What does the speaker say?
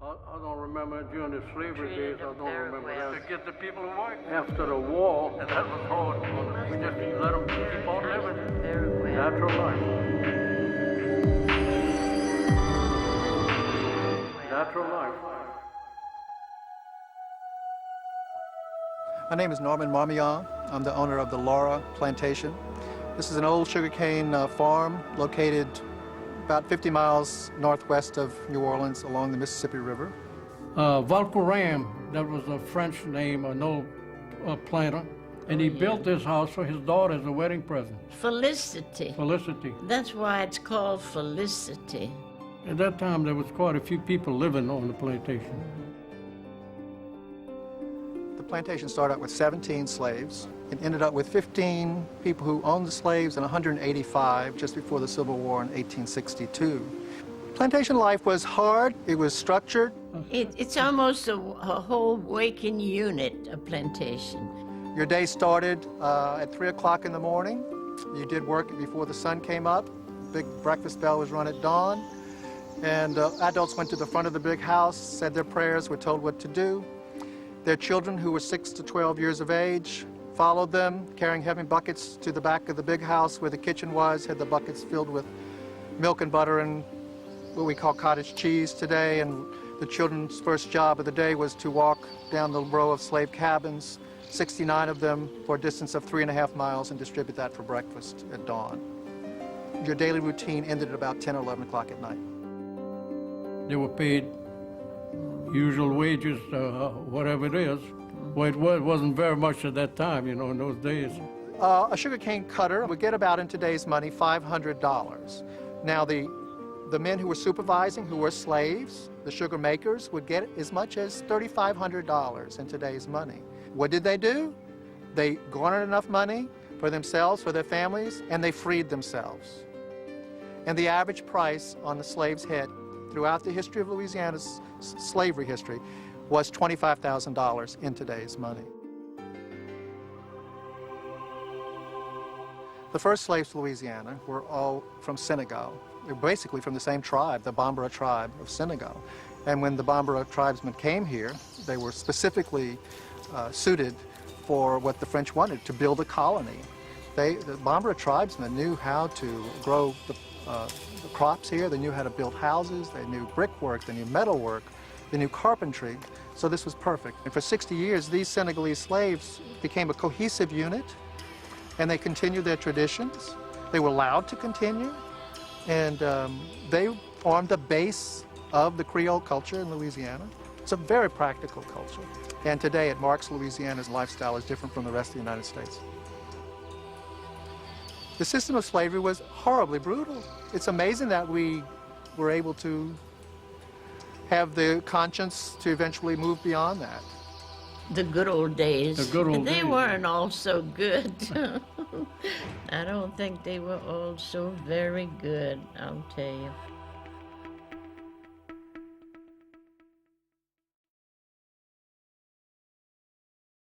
I don't remember during the slavery days, I don't remember well. that. To get the people to work after the war, and that was hard. We just let them keep on living. Very well. Natural life. Natural life. My name is Norman Marmillion. I'm the owner of the Laura Plantation. This is an old sugarcane farm located about 50 miles northwest of New Orleans along the Mississippi River. Valcoram, that was a French name, an old planter, and he built this house for his daughter as a wedding present. Felicity. Felicity. That's why it's called Felicity. At that time, there was quite a few people living on the plantation. The plantation started out with 17 slaves. It ended up with 15 people who owned the slaves and 185 just before the Civil War in 1862. Plantation life was hard, it was structured. It's almost a whole waking unit, a plantation. Your day started at 3 o'clock in the morning. You did work before the sun came up. Big breakfast bell was run at dawn. And adults went to the front of the big house, said their prayers, were told what to do. Their children, who were 6 to 12 years of age, followed them, carrying heavy buckets to the back of the big house where the kitchen was, had the buckets filled with milk and butter and what we call cottage cheese today. And the children's first job of the day was to walk down the row of slave cabins, 69 of them, for a distance of 3.5 miles, and distribute that for breakfast at dawn. Your daily routine ended at about 10 or 11 o'clock at night. They were paid usual wages, whatever it is. Well, it wasn't very much at that time, you know, in those days. A sugarcane cutter would get about, in today's money, $500. Now, the men who were supervising, who were slaves, the sugar makers, would get as much as $3,500 in today's money. What did they do? They garnered enough money for themselves, for their families, and they freed themselves. And the average price on the slave's head throughout the history of Louisiana's slavery history was $25,000 in today's money. The first slaves to Louisiana were all from Senegal. They were basically from the same tribe, the Bambara tribe of Senegal. And when the Bambara tribesmen came here, they were specifically suited for what the French wanted, to build a colony. The Bambara tribesmen knew how to grow the crops here, they knew how to build houses, they knew brickwork, they knew metalwork, they knew carpentry, so this was perfect. And for 60 years, these Senegalese slaves became a cohesive unit, and they continued their traditions. They were allowed to continue, and they formed the base of the Creole culture in Louisiana. It's a very practical culture, and today it marks Louisiana's lifestyle as different from the rest of the United States. The system of slavery was horribly brutal. It's amazing that we were able to have the conscience to eventually move beyond that. The good old days. The good old They days. weren't all so good. I don't think they were all so very good, I'll tell you.